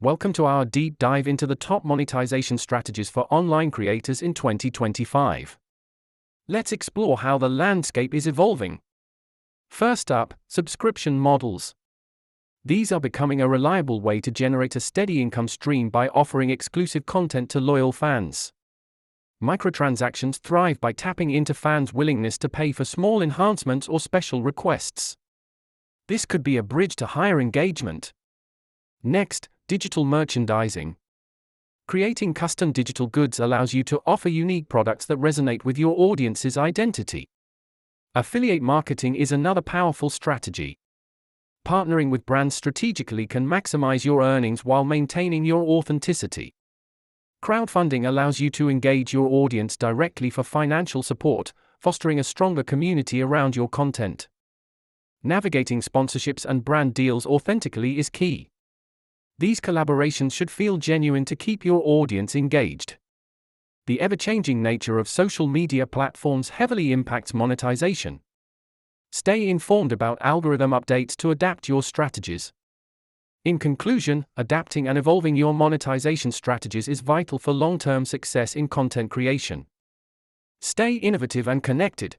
Welcome to our deep dive into the top monetization strategies for online creators in 2025. Let's explore how the landscape is evolving. First up, subscription models. These are becoming a reliable way to generate a steady income stream by offering exclusive content to loyal fans. Microtransactions thrive by tapping into fans' willingness to pay for small enhancements or special requests. This could be a bridge to higher engagement. Next, digital merchandising. Creating custom digital goods allows you to offer unique products that resonate with your audience's identity. Affiliate marketing is another powerful strategy. Partnering with brands strategically can maximize your earnings while maintaining your authenticity. Crowdfunding allows you to engage your audience directly for financial support, fostering a stronger community around your content. Navigating sponsorships and brand deals authentically is key. These collaborations should feel genuine to keep your audience engaged. The ever-changing nature of social media platforms heavily impacts monetization. Stay informed about algorithm updates to adapt your strategies. In conclusion, adapting and evolving your monetization strategies is vital for long-term success in content creation. Stay innovative and connected.